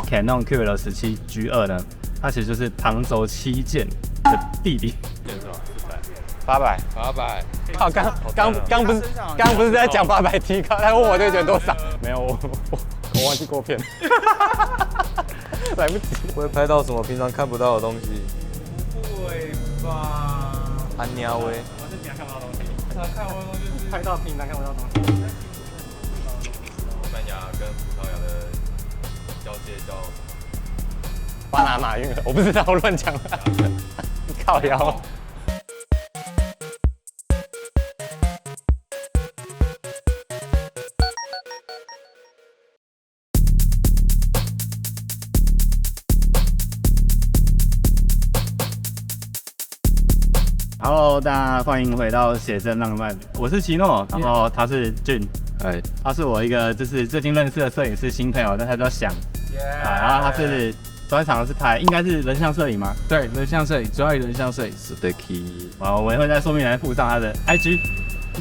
Canon QL17G2呢，它其实就是旁轴7键的弟弟。800。靠，刚不是在讲800T，他问我这个卷多少？没有，我忘记过片，来不及。不会拍到什么平常看不到的东西？不会吧？安鸟威。我是平常看不到东西。他看不到东西就是拍到平常看不到东西。西班牙跟葡萄牙的交界叫巴拿马运河，我不知道，我乱讲了。靠腰。Hello， 大家欢迎回到写真浪漫，我是奇诺，然后他是俊，他是我一个就是最近认识的摄影师新朋友，但他叫翔，然后他是专长是拍应该是人像摄影吗？对，人像摄影，主要以人像摄影。Sticky。我也会在说明栏附上他的 IG。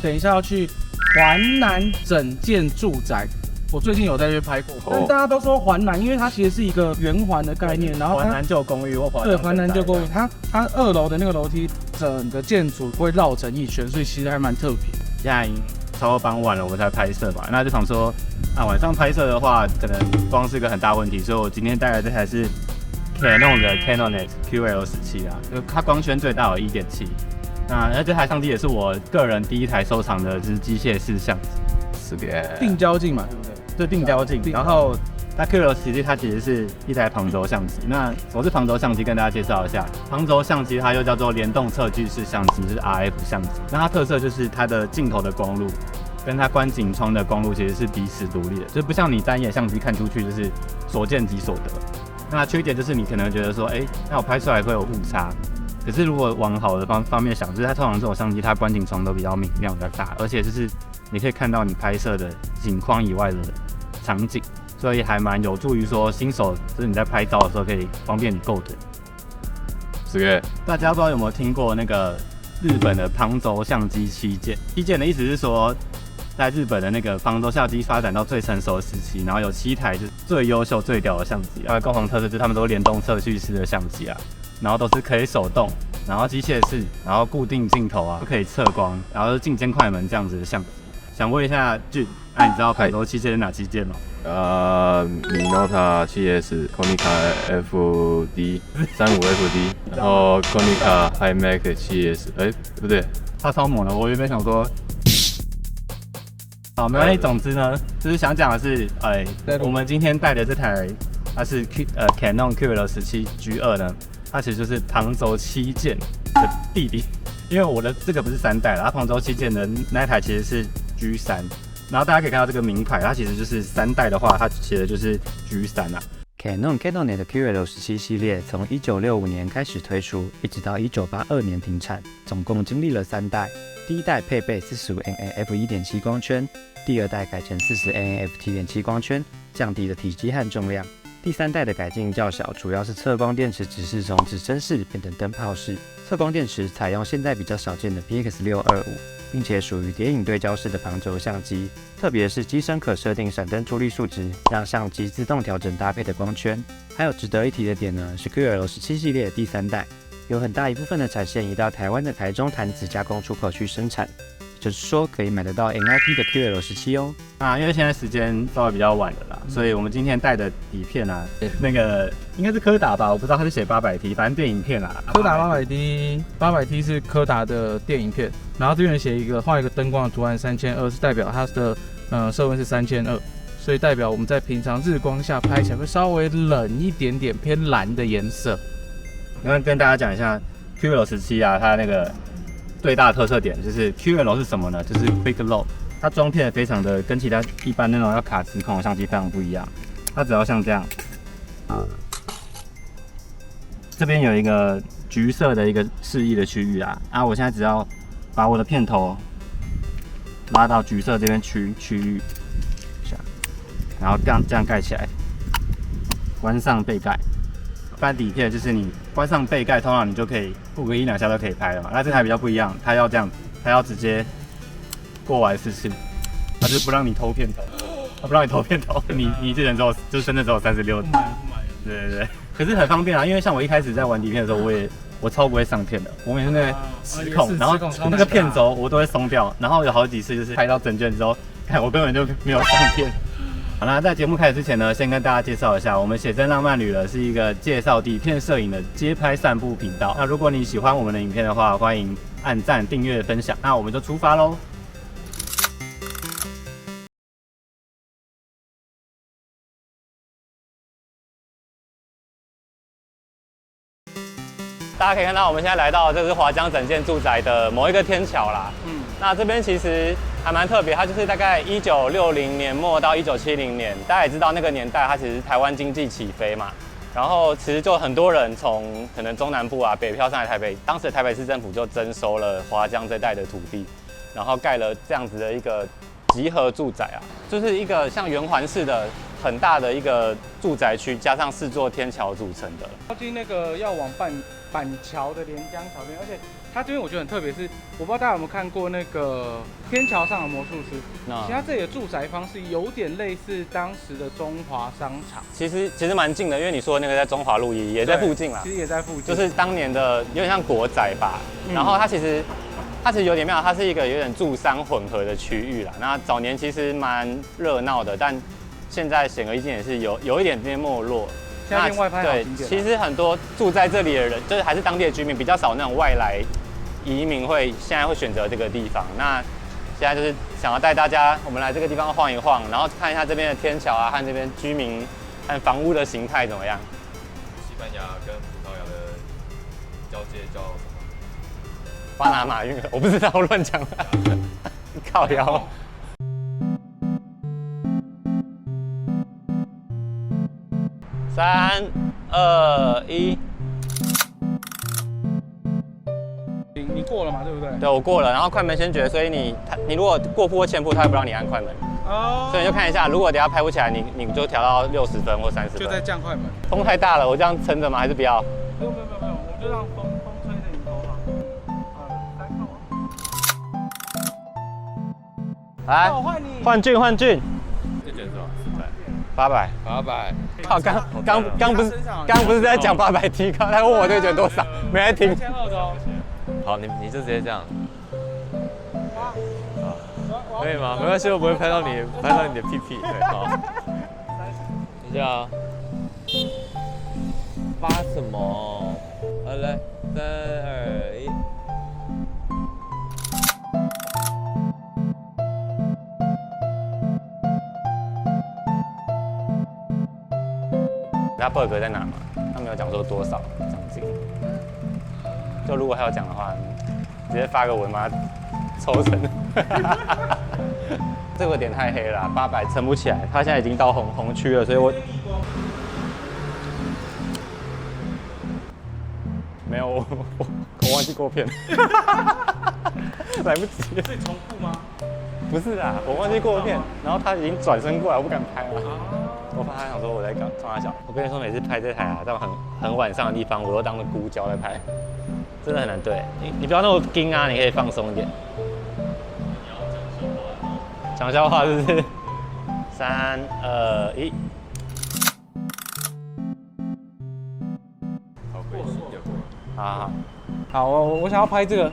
等一下要去环南整建住宅，我最近有在这边拍过，但大家都说环南，因为它其实是一个圆环的概念，然后环南旧公寓或对环南旧公寓，它2楼的那个楼梯整个建筑会绕成一圈，所以其实还蛮特别。现在已经超过傍晚了，我才拍摄嘛，那就想说晚上拍摄的话，可能光是个很大问题，所以我今天带来这台是 Canon 的 Canonet QL17啊，就它光圈最大有 1.7。那这台相机也是我个人第一台收藏的，就是机械式相机，是个定焦镜嘛，对不对？对，定焦镜。然后那 QL17它其实是一台旁轴相机。那什么是旁轴相机？跟大家介绍一下，旁轴相机它又叫做联动测距式相机，就是 RF 相机。那它特色就是它的镜头的光路跟它观景窗的光路其实是彼此独立的，就不像你单眼相机看出去就是所见即所得。那缺点就是你可能觉得说，那我拍出来会有误差。可是如果往好的方面想，就是它通常这种相机，它观景窗都比较明亮、比较大，而且就是你可以看到你拍摄的景框以外的场景，所以还蛮有助于说新手，就是你在拍照的时候可以方便你构图。是个大家不知道有没有听过那个日本的旁轴相机7键？7键的意思是说，在日本的那个旁轴相机发展到最成熟的时期，然后有7台就是最优秀、最屌的相机，共同特色就是他们都是联动测距式的相机啊。然后都是可以手动，然后机械式，然后固定镜头啊，都可以测光，然后进阶快门这样子的相机。想问一下俊，你知道旁轴7键是哪7键吗？Minolta 7S、Konica FD 35FD， 然后 Konica iMac 7S，不对，他超猛的。我原本想说，好，没关系。总之呢，就是想讲的是，我们今天带的这台，它是Canon QL17G2呢。它其实就是旁轴7键的弟弟，因为我的这个不是3代了，它旁轴7键的那一台其实是 G3， 然后大家可以看到这个名牌，它其实就是3代的话，它写的就是 G3啊。Canon Canonet QL17系列从1965年开始推出，一直到1982年停产，总共经历了3代。第一代配备45mm f1.7 光圈，第二代改成40mm f7.7 光圈，降低了体积和重量。第3代的改进较小，主要是测光电池只是从指针式变成灯泡式。测光电池采用现在比较少见的 PX625，并且属于叠影对焦式的旁轴相机。特别是机身可设定闪灯出力数值，让相机自动调整搭配的光圈。还有值得一提的点呢，是 QL17系列的第3代，有很大一部分的产线移到台湾的台中潭子加工出口去生产。就是说可以买得到 NIP 的 QL17哦。因为现在时间稍微比较晚了啦，所以我们今天带的底片啊，那个应该是柯达吧，我不知道他是写800T，反正电影片啦。柯达800T是柯达的电影片，然后这边写画一个灯光的图案3200，是代表它的色温是3200，所以代表我们在平常日光下拍起来会稍微冷一点点，偏蓝的颜色。那跟大家讲一下 QL17啊，它那个最大的特色点就是 QL 是什么呢？就是 Quick Load， 它装片非常的跟其他一般那种要卡磁孔的相机非常不一样。它只要像这样，这边有一个橘色的一个示意的区域啊，我现在只要把我的片头拉到橘色这边区域，然后这样盖起来，关上背盖。一般底片就是你关上背盖，通常你就可以顾个1-2下都可以拍了嘛。那这台比较不一样，它要这样子，它要直接过完4次，它就不让你偷片头，它不让你偷片头，你这人就真的只有36。对对对，可是很方便啊，因为像我一开始在玩底片的时候，我超不会上片的，我每次那个失控，然后那个片轴我都会松掉，然后有好几次就是拍到整卷之后，看我根本就没有上片。好啦，在节目开始之前呢，先跟大家介绍一下，我们写真浪漫旅了是一个介绍底片摄影的街拍散步频道。那如果你喜欢我们的影片的话，欢迎按赞、订阅、分享。那我们就出发喽！大家可以看到，我们现在来到这是华江整建住宅的某一个天桥啦。那这边其实还蛮特别，它就是大概1960年末到1970年，大家也知道那个年代，它其实台湾经济起飞嘛。然后其实就很多人从可能中南部啊北漂上来台北，当时的台北市政府就征收了华江这带的土地，然后盖了这样子的一个集合住宅啊，就是一个像圆环式的很大的一个住宅区，加上4座天桥组成的。靠近那个要往板桥的连江桥边，而且它这边我觉得很特别，是我不知道大家有没有看过那个天桥上的魔术师。其实它这里的住宅方式有点类似当时的中华商场，其实蛮近的，因为你说的那个在中华路也在附近啦，其实也在附近，就是当年的有点像国宅吧。然后它其实有点妙，它是一个有点住商混合的区域啦。那早年其实蛮热闹的，但现在显而易见也是有一点点没落。现在外拍好经典。其实很多住在这里的人，就是还是当地的居民，比较少那种外来移民现在会选择这个地方。那现在就是想要带大家，我们来这个地方晃一晃，然后看一下这边的天桥啊，和这边居民和房屋的形态怎么样。西班牙跟葡萄牙的交界叫什么？巴拿马运河，我不知道，我乱讲了，靠腰。3、2、1，你过了嘛，对不对？对，我过了，然后快门先决，所以你如果过铺或前铺，他会不让你按快门。哦。所以你就看一下，如果等下拍不起来，你就调到60分或30分。就在降快门。风太大了，我这样撑着吗？还是不要？没有，我们就让风吹着你头发。来，换俊。这卷是吧？800。800。靠，刚不是在讲800T，他问我这个卷多少，没在听。好，你就直接这样。可以吗？没关系，我不会拍到你的屁屁。对，好。等一下啊。发什么？好，来，3、2、1。他 bug 在哪嘛？他没有讲说多少奖金。就如果他要讲的话，直接发个文嘛，抽成。这个点太黑了，800撑不起来。他现在已经到红区了，所以我没有我忘记过片，来不及。所以重复吗？不是啊，我忘记过片，然后他已经转身过来，我不敢拍了。我怕他想说我在冲他笑。我跟你说，每次拍这台啊，到很晚上的地方，我都当着孤焦在拍，真的很难对。你不要那么硬啊，你可以放松一点。讲笑话是不是？3、2、1。好。好，我想要拍这个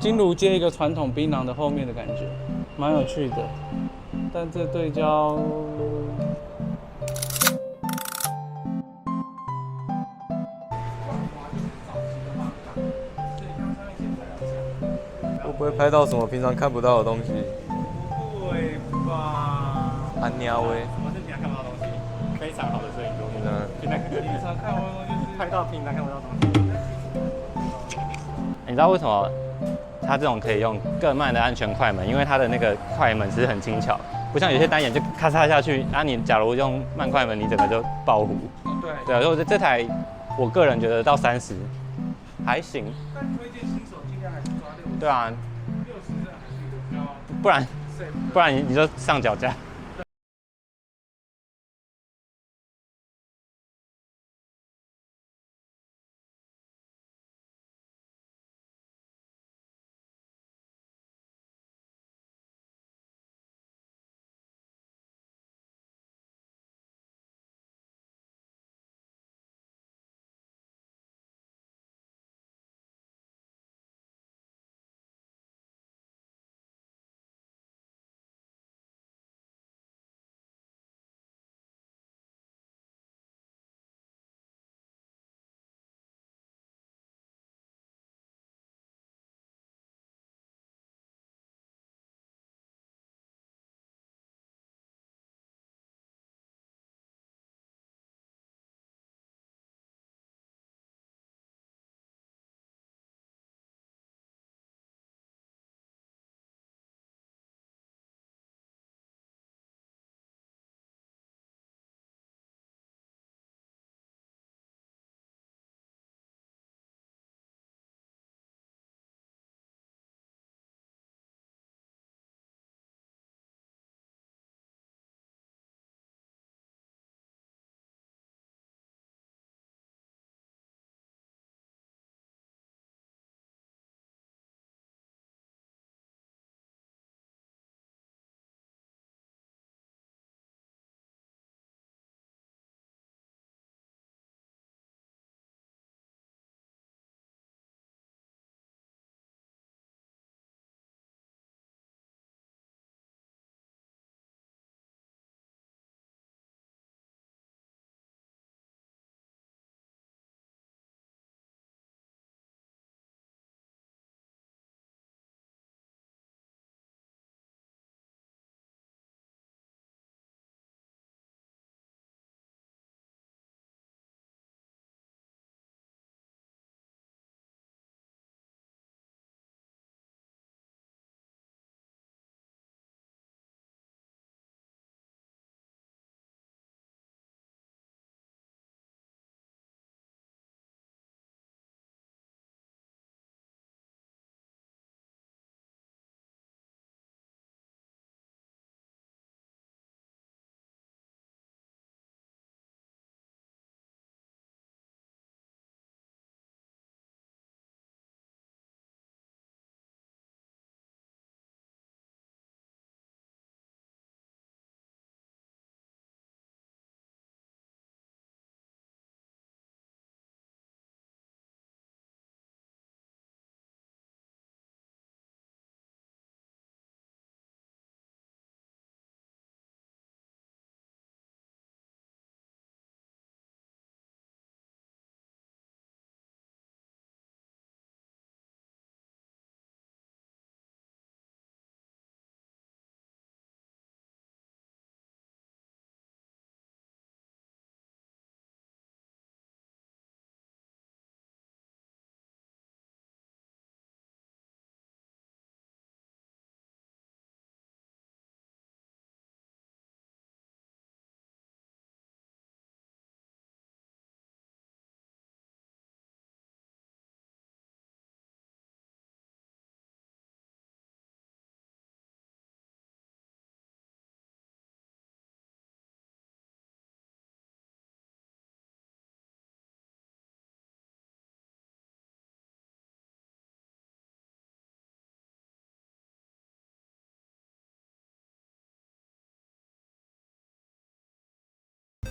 金炉街一个传统槟榔的后面的感觉，蛮有趣的。但这对焦。会不会拍到什么平常看不到的东西？不会吧？安喵喂！什么是平常看不到的东西？非常好的摄影作品。平常看不到的东西就是拍到平常看不到的东西。你知道为什么它这种可以用更慢的安全快门？因为它的那个快门其实很轻巧，不像有些单眼就咔嚓下去。啊，你假如用慢快门，你整个就爆糊。对，所以这台我个人觉得到30还行。但推荐新手尽量还是抓60。对啊。60还是比较。不然你就上脚架。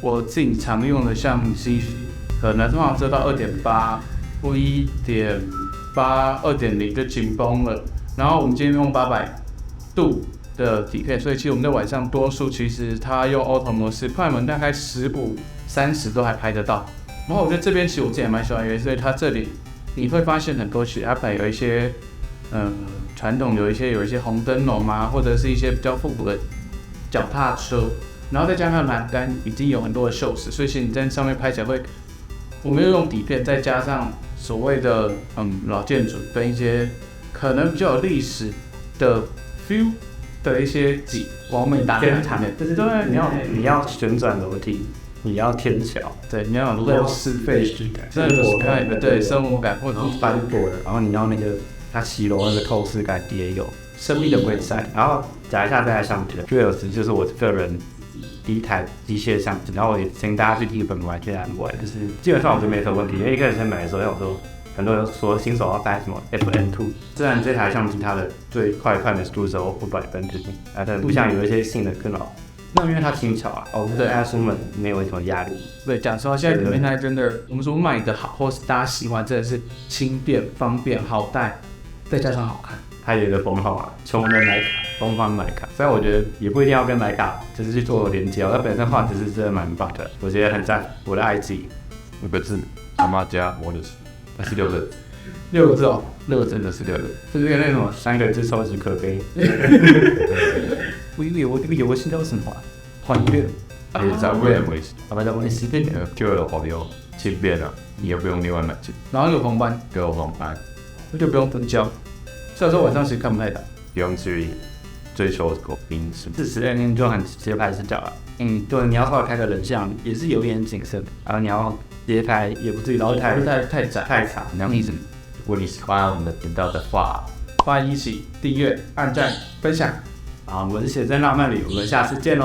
我自己常用的相机，可能通常遮到2.8或1.8、2.0就紧绷了。然后我们今天用800度的底片，所以其实我们在晚上多数其实它用 Auto 模式，快门大概15、30都还拍得到。然后我觉得这边其实我自己也蛮喜欢的，所以它这里你会发现很多其实它有一些传统有一些红灯笼啊，或者是一些比较复古的脚踏车，然后再加上栏杆已经有很多的锈蚀，所以其实你在上面拍起来会，我们又用底片，再加上所谓的老建筑跟一些可能比较有历史的 feel 的一些景，完美打在场面。就是对，你要旋转楼梯，你要天桥，对，你要有落式费时感，生活感，对，生活感，或者是翻过的，然后你要那个它骑楼那个透视感也有，生命的规赛。然后讲一下这台相机的 Q20，就是我个人第一台机械相机，然后我也请大家去日本玩去玩，就是基本上我就没什么问题，因为一开始先买的时候，我说很多人说新手要带什么 FN2，虽然这台相机它的最快看的速度只有500分之一，但不像有一些新的更老。那因为它轻巧啊，对，它出门没有什么压力。对，讲实话，现在里面它真的，我们说卖的好，或是大家喜欢，真的是轻便、方便、好带，再加上好看。它有一个封号啊，穷人徕卡，东方徕卡。虽然我觉得也不一定要跟徕卡就是去做连接，它本身画质是真的蛮棒的，我觉得很赞。我的 IG 5个字，他妈加我的16个6个字哦，6个字的16个，就是那种3个字超级可悲。我以为我现在有什么还原？也在为了维持，我们在问时间。就有好用，轻便了，你也不用另外买镜，然后有红斑，给我红斑，就不用灯胶。虽然说晚上其实看不太到，不用去追求狗冰什么。40年就很直接拍视角了。对，你要稍微开个人像，也是有点谨慎。然后你要直接拍，也不至于然后太窄太长。那样子，如果你喜欢我们的频道的话，欢迎一起订阅、按赞、分享。啊，我是写真浪漫旅，我们下次见喽。